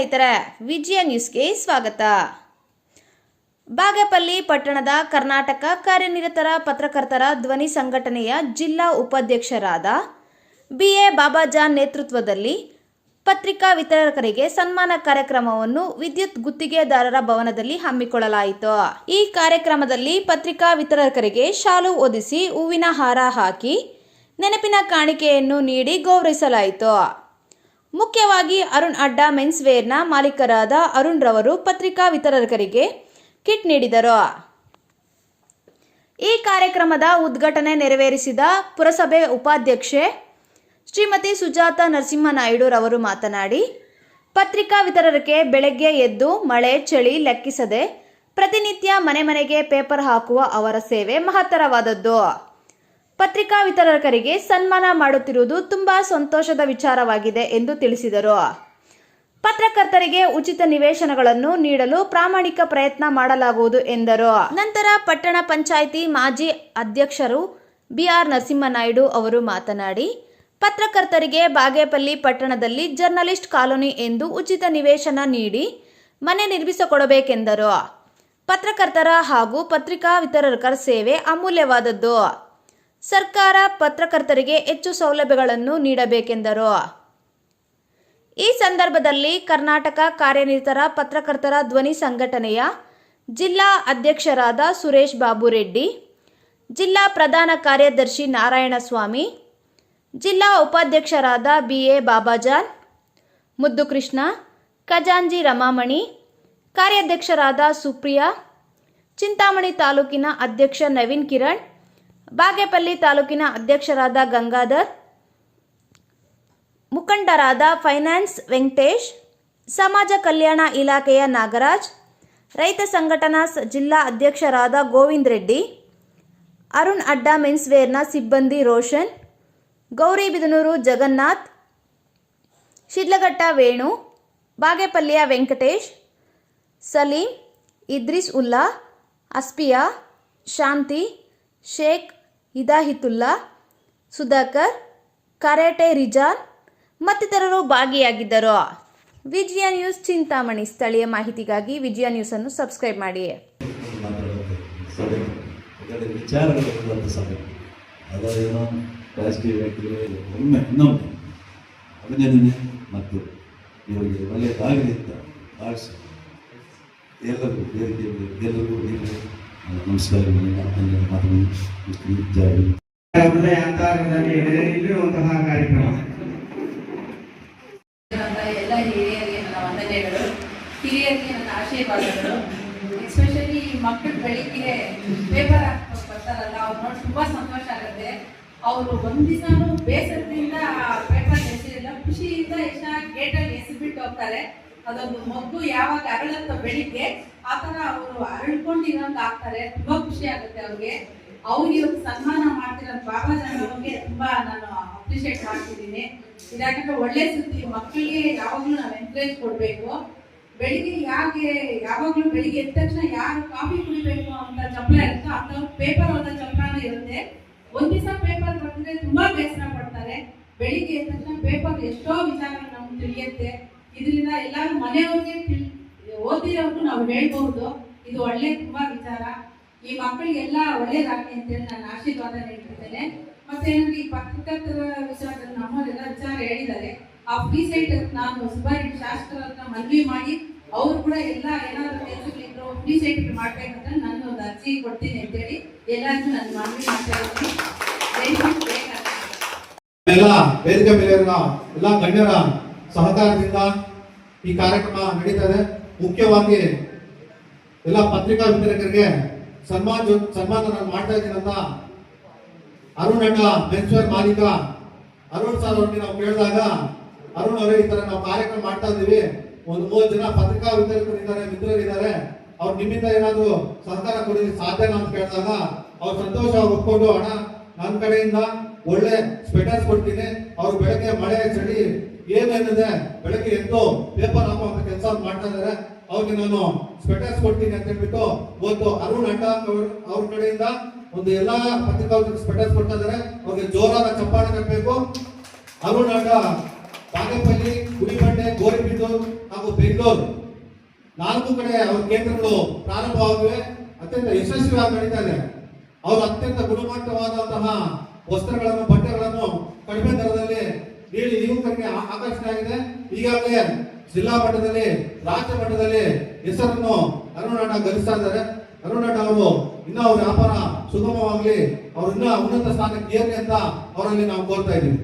ಸ್ನೇಹಿತರೆ, ವಿಜಯ ನ್ಯೂಸ್ಗೆ ಸ್ವಾಗತ. ಬಾಗೇಪಲ್ಲಿ ಪಟ್ಟಣದ ಕರ್ನಾಟಕ ಕಾರ್ಯನಿರತರ ಪತ್ರಕರ್ತರ ಧ್ವನಿ ಸಂಘಟನೆಯ ಜಿಲ್ಲಾ ಉಪಾಧ್ಯಕ್ಷರಾದ BA ಬಾಬಾಜಾನ್ ನೇತೃತ್ವದಲ್ಲಿ ಪತ್ರಿಕಾ ವಿತರಕರಿಗೆ ಸನ್ಮಾನ ಕಾರ್ಯಕ್ರಮವನ್ನು ವಿದ್ಯುತ್ ಗುತ್ತಿಗೆದಾರರ ಭವನದಲ್ಲಿ ಹಮ್ಮಿಕೊಳ್ಳಲಾಯಿತು. ಈ ಕಾರ್ಯಕ್ರಮದಲ್ಲಿ ಪತ್ರಿಕಾ ವಿತರಕರಿಗೆ ಶಾಲು ಹೊದಿಸಿ ಹೂವಿನ ಹಾರ ಹಾಕಿ ನೆನಪಿನ ಕಾಣಿಕೆಯನ್ನು ನೀಡಿ ಗೌರವಿಸಲಾಯಿತು. ಮುಖ್ಯವಾಗಿ ಅರುಣ್ ಅಡ್ಡಾ ಮೆನ್ಸ್ ವೇರ್ನ ಮಾಲೀಕರಾದ ಅರುಣ್ ರವರು ಪತ್ರಿಕಾ ವಿತರಕರಿಗೆ ಕಿಟ್ ನೀಡಿದರು. ಈ ಕಾರ್ಯಕ್ರಮದ ಉದ್ಘಾಟನೆ ನೆರವೇರಿಸಿದ ಪುರಸಭೆ ಉಪಾಧ್ಯಕ್ಷೆ ಶ್ರೀಮತಿ ಸುಜಾತ ನರಸಿಂಹನಾಯ್ಡು ರವರು ಮಾತನಾಡಿ, ಪತ್ರಿಕಾ ವಿತರಕರಿಗೆ ಬೆಳಗ್ಗೆ ಎದ್ದು ಮಳೆ ಚಳಿ ಲೆಕ್ಕಿಸದೆ ಪ್ರತಿನಿತ್ಯ ಮನೆ ಮನೆಗೆ ಪೇಪರ್ ಹಾಕುವ ಅವರ ಸೇವೆ ಮಹತ್ತರವಾದದ್ದು. ಪತ್ರಿಕಾ ವಿತರಕರಿಗೆ ಸನ್ಮಾನ ಮಾಡುತ್ತಿರುವುದು ತುಂಬಾ ಸಂತೋಷದ ವಿಚಾರವಾಗಿದೆ ಎಂದು ತಿಳಿಸಿದರು. ಪತ್ರಕರ್ತರಿಗೆ ಉಚಿತ ನಿವೇಶನಗಳನ್ನು ನೀಡಲು ಪ್ರಾಮಾಣಿಕ ಪ್ರಯತ್ನ ಮಾಡಲಾಗುವುದು ಎಂದರು. ನಂತರ ಪಟ್ಟಣ ಪಂಚಾಯಿತಿ ಮಾಜಿ ಅಧ್ಯಕ್ಷರು BR ನರಸಿಂಹನಾಯ್ಡು ಅವರು ಮಾತನಾಡಿ, ಪತ್ರಕರ್ತರಿಗೆ ಬಾಗೇಪಲ್ಲಿ ಪಟ್ಟಣದಲ್ಲಿ ಜರ್ನಲಿಸ್ಟ್ ಕಾಲೋನಿ ಎಂದು ಉಚಿತ ನಿವೇಶನ ನೀಡಿ ಮನೆ ನಿರ್ಮಿಸಿಕೊಡಬೇಕೆಂದರು. ಪತ್ರಕರ್ತರ ಹಾಗೂ ಪತ್ರಿಕಾ ವಿತರಕರ ಸೇವೆ ಅಮೂಲ್ಯವಾದದ್ದು. ಸರ್ಕಾರ ಪತ್ರಕರ್ತರಿಗೆ ಹೆಚ್ಚು ಸೌಲಭ್ಯಗಳನ್ನು ನೀಡಬೇಕೆಂದರು. ಈ ಸಂದರ್ಭದಲ್ಲಿ ಕರ್ನಾಟಕ ಕಾರ್ಯನಿರತರ ಪತ್ರಕರ್ತರ ಧ್ವನಿ ಸಂಘಟನೆಯ ಜಿಲ್ಲಾ ಅಧ್ಯಕ್ಷರಾದ ಸುರೇಶ್ ಬಾಬು ರೆಡ್ಡಿ, ಜಿಲ್ಲಾ ಪ್ರಧಾನ ಕಾರ್ಯದರ್ಶಿ ನಾರಾಯಣಸ್ವಾಮಿ, ಜಿಲ್ಲಾ ಉಪಾಧ್ಯಕ್ಷರಾದ BA ಬಾಬಾಜಾನ್, ಮುದ್ದುಕೃಷ್ಣ, ಖಜಾಂಜಿ ರಮಾಮಣಿ, ಕಾರ್ಯಾಧ್ಯಕ್ಷರಾದ ಸುಪ್ರಿಯಾ, ಚಿಂತಾಮಣಿ ತಾಲೂಕಿನ ಅಧ್ಯಕ್ಷ ನವೀನ್ ಕಿರಣ್, ಬಾಗೇಪಲ್ಲಿ ತಾಲೂಕಿನ ಅಧ್ಯಕ್ಷರಾದ ಗಂಗಾಧರ್, ಮುಖಂಡರಾದ ಫೈನಾನ್ಸ್ ವೆಂಕಟೇಶ್, ಸಮಾಜ ಕಲ್ಯಾಣ ಇಲಾಖೆಯ ನಾಗರಾಜ್, ರೈತ ಸಂಘಟನಾ ಜಿಲ್ಲಾ ಅಧ್ಯಕ್ಷರಾದ ಗೋವಿಂದ್ ರೆಡ್ಡಿ, ಅರುಣ್ ಅಡ್ಡಾ ಮೆನ್ಸ್ ವೇರ್ನ ಸಿಬ್ಬಂದಿ ರೋಷನ್, ಗೌರಿಬಿದನೂರು ಜಗನ್ನಾಥ್, ಶಿಡ್ಲಘಟ್ಟ ವೇಣು, ಬಾಗೇಪಲ್ಲಿಯ ವೆಂಕಟೇಶ್, ಸಲೀಂ, ಇದ್ರಿಸ್ ಉಲ್ಲಾ, ಅಸ್ಪಿಯಾ, ಶಾಂತಿ, ಶೇಖ್, ಹಿದಾಯಿತುಲ್ಲಾ, ಸುಧಾಕರ್, ಕರಾಟೆ ರಿಜಾನ್ ಮತ್ತಿತರರು ಭಾಗಿಯಾಗಿದ್ದರು. ವಿಜಯ ನ್ಯೂಸ್ ಚಿಂತಾಮಣಿ. ಸ್ಥಳೀಯ ಮಾಹಿತಿಗಾಗಿ ವಿಜಯ ನ್ಯೂಸ್ ಅನ್ನು ಸಬ್ಸ್ಕ್ರೈಬ್ ಮಾಡಿ. ರಾಜಕೀಯ ವ್ಯಕ್ತಿಗಳು ಒಮ್ಮೆ ಇನ್ನೊಮ್ಮೆ ಅಭಿನಂದನೆ ಮತ್ತು ಇವರಿಗೆ ಒಳ್ಳೆಯದಾಗಲಿ ಅಂತ ಭಾವಿಸಿ ಎಲ್ಲರಿಗೂ ಬೇರೆಯವರಿಗೆ ಎಲ್ಲರಿಗೂ ನಮಸ್ಕಾರ ಇರುವಂತಹ ಕಾರ್ಯಕ್ರಮ. ಎಲ್ಲ ಹಿರಿಯರಿಗೆ ನನ್ನ ವಂದನೆಗಳು, ಹಿರಿಯರಿಗೆ ನನ್ನ ಆಶೀರ್ವಾದಗಳು. ಎಸ್ಪೆಷಲಿ ಮಕ್ಕಳು ಬೆಳಿಗ್ಗೆ ಪೇಪರ್ ಹಾಕ್ಕೊಂಡು ಬರ್ತಾರಲ್ಲ, ಅವ್ರು ನೋಡಿ ತುಂಬಾ ಸಂತೋಷ ಆಗುತ್ತೆ. ಅವರು ಒಂದ್ ದಿವಸನೂ ಬೇಸರದಿಂದ ಪೇಪರ್ ಎಸೆಯಲ್ಲ, ಖುಷಿಯಿಂದ ಎಷ್ಟಾಗಿ ಗೇಟಲ್ಲಿ ಎಸಿಬಿಟ್ಟು ಹೋಗ್ತಾರೆ. ಅದೊಂದು ಮಗು ಯಾವಾಗ ಅರಳತ್ತ ಬೆಳಿಗ್ಗೆ ಆ ಥರ ಅವರು ಅರಳ್ಕೊಂಡಿರೋಂಗೆ ಆಗ್ತಾರೆ. ತುಂಬಾ ಖುಷಿ ಆಗುತ್ತೆ ಅವ್ರಿಗೆ. ಅವ್ರಿಗೆ ಇವತ್ತು ಸನ್ಮಾನ ಮಾಡ್ತಿರೋ ಬಾಬಾಜಾನ್ ಅವ್ರಿಗೆ ತುಂಬಾ ನಾನು ಅಪ್ರಿಷಿಯೇಟ್ ಮಾಡ್ತಿದ್ದೀನಿ. ಇದಾಗಂದ್ರೆ ಒಳ್ಳೆ ಸುದ್ದಿ. ಮಕ್ಕಳಿಗೆ ಯಾವಾಗ್ಲೂ ನಾವು ಎನ್ಕರೇಜ್ ಕೊಡ್ಬೇಕು. ಬೆಳಿಗ್ಗೆ ಯಾವಾಗ್ಲೂ ಬೆಳಿಗ್ಗೆ ಎದ್ದ ತಕ್ಷಣ ಯಾರು ಕಾಫಿ ಕುಡಿಬೇಕು ಅಂತ ಚಪ್ಪಲ ಇರುತ್ತೋ ಅಂಥವ್ರು ಪೇಪರ್ ಓದೋ ಚಪ್ಪಲನೂ ಇರುತ್ತೆ. ಒಂದ್ ದಿವಸ ಪೇಪರ್ ಬರ್ತಿದ್ರೆ ತುಂಬಾ ಬೇಸರ ಪಡ್ತಾರೆ. ಬೆಳಿಗ್ಗೆ ಎದ್ದ ತಕ್ಷಣ ಪೇಪರ್ ಎಷ್ಟೋ ವಿಚಾರಗಳು ನಮ್ಗೆ ತಿಳಿಯುತ್ತೆ. ಇದರಿಂದ ಎಲ್ಲರೂ ಮನೆಯವ್ರಿಗೆ ಓದಿರೋರು ನಾವು ಹೇಳ್ಬಹುದು. ಇದು ಒಳ್ಳೆ ತುಂಬಾ ವಿಚಾರ. ಈ ಮಕ್ಕಳಿಗೆಲ್ಲ ಒಳ್ಳೇದಾಗಲಿ ಅಂತೇಳಿ ನಾನು ಆಶೀರ್ವಾದ ನೀಡ್ತಿದ್ದೇನೆ. ಮತ್ತೆ ಏನಂದ್ರೆ ಈ ಪತ್ರಕರ್ತರ ವಿಚಾರದಲ್ಲಿ ನಮ್ಮವರೆಲ್ಲ ವಿಚಾರ ಹೇಳಿದ್ದಾರೆ. ಆ ಫ್ರೀ ಸೈಟ್ ನಾನು ಸುಭಾರಿ ಶಾಸಕರ ಹತ್ರ ಮನವಿ ಮಾಡಿ ಅವರು ಕೂಡ ಎಲ್ಲ ಏನಾದ್ರು ಕೆಲಸಗಳಿದ್ರು ಫ್ರೀ ಸೈಟ್ ಮಾಡ್ಬೇಕಂತ ನಾನು ಒಂದು ಅರ್ಜಿ ಕೊಡ್ತೀನಿ ಅಂತೇಳಿ ಎಲ್ಲರಿಗೂ ನಾನು ಮನವಿ ಮಾಡ್ತಾ ಇದ್ದೀನಿ. ಎಲ್ಲ ವೇದಿಕೆ ಮೇಲಿರುವ ಎಲ್ಲ ಗಣ್ಯರ ಸಹಕಾರದಿಂದ ಈ ಕಾರ್ಯಕ್ರಮ ನಡೀತದೆ. ಮುಖ್ಯವಾಗಿ ಎಲ್ಲ ಪತ್ರಿಕಾ ವಿತರಕರಿಗೆ ಸನ್ಮಾನ ನಾನು ಮಾಡ್ತಾ ಇದ್ದೀನಿ ಅಂತ ಅರುಣ್ ಅಡ್ಡಾ ಮೆನ್ಸ್ ವೇರ್ ಮಾಲೀಕ ಅರುಣ್ ಸರ್ ಅವ್ರಿಗೆ ನಾವು ಕೇಳಿದಾಗ, ಅರುಣ್ ಅವರೇ ಈ ತರ ನಾವು ಕಾರ್ಯಕ್ರಮ ಮಾಡ್ತಾ ಇದ್ದೀವಿ, ಒಂದು 3 ಜನ ಪತ್ರಿಕಾ ವಿತರಕರಿದ್ದಾರೆ, ಮಿತ್ರರಿದ್ದಾರೆ, ಅವ್ರು ನಿಮ್ಮಿಂದ ಏನಾದ್ರು ಸಹಕಾರ ಕೊಡಲಿಕ್ಕೆ ಸಾಧ್ಯನಾ ಅಂತ ಕೇಳಿದಾಗ ಅವ್ರು ಸಂತೋಷವಾಗಿ ಒಪ್ಕೊಂಡು, ಅಣ್ಣ ನನ್ನ ಕಡೆಯಿಂದ ಒಳ್ಳೆ ಸ್ವೆಟರ್ಸ್ ಕೊಡ್ತೀನಿ, ಅವ್ರು ಬೆಳಗ್ಗೆ ಮಳೆ ಚಳಿ ಏನೇನಿದೆ ಬೆಳಗ್ಗೆ ಎದ್ದು ಪೇಪರ್ ಹಾಕುವಂತ ಕೆಲಸ ಮಾಡ್ತಾ ಇದ್ದಾರೆ, ಅವ್ರಿಗೆ ನಾನು ಸ್ವೆಟರ್ಸ್ ಕೊಡ್ತೀನಿ ಅಂತ ಹೇಳ್ಬಿಟ್ಟು ಒಂದು ಅರುಣ್ ಅಡ್ಡಾ ಅವ್ರ ಕಡೆಯಿಂದ ಒಂದು ಎಲ್ಲಾ ಪತ್ರಿಕಾ ಸ್ವೆಟರ್ಸ್ ಕೊಡ್ತಾ ಇದ್ದಾರೆ. ಅವ್ರಿಗೆ ಜೋರಾದ ಚಪ್ಪಾಳೆ ಕಟ್ಟಬೇಕು. ಅರುಣ್ ಅಡ್ಡಾ ಬಾಗೇಪಲ್ಲಿ, ಗುಡಿಬಂಡೆ, ಗೋರಿಬಿದೂರು ಹಾಗೂ ಹಾಗೂ ಬೆಂಗಳೂರು 4 ಕಡೆ ಅವರ ಕೇಂದ್ರಗಳು ಪ್ರಾರಂಭವಾಗಿವೆ. ಅತ್ಯಂತ ಯಶಸ್ವಿಯಾಗಿ ನಡೀತಾ ಇದೆ. ಅವರು ಅತ್ಯಂತ ಗುಣಮಟ್ಟವಾದಂತಹ ವಸ್ತ್ರಗಳನ್ನು, ಬಟ್ಟೆಗಳನ್ನು ಕಡಿಮೆ ದರದಲ್ಲಿ ನೀಡಿ ಯುವಕರಿಗೆ ಆಕರ್ಷಣೆ ಆಗಿದೆ. ಈಗಾಗಲೇ ಜಿಲ್ಲಾ ಮಟ್ಟದಲ್ಲಿ, ರಾಜ್ಯ ಮಟ್ಟದಲ್ಲಿ ಹೆಸರನ್ನು ಅರುಣ್ ಅಣ್ಣ ಗಳಿಸ್ತಾ ಇದ್ದಾರೆ. ಅರುಣ್ ಅಣ್ಣ ಅವರು ಇನ್ನೂ ಅವ್ರ ವ್ಯಾಪಾರ ಸುಗಮವಾಗಲಿ, ಅವ್ರು ಇನ್ನೂ ಉನ್ನತ ಸ್ಥಾನಕ್ಕೆ ಏರಲಿ ಅಂತ ಅವರಲ್ಲಿ ನಾವು ಕೋರ್ತಾ ಇದ್ದೀವಿ.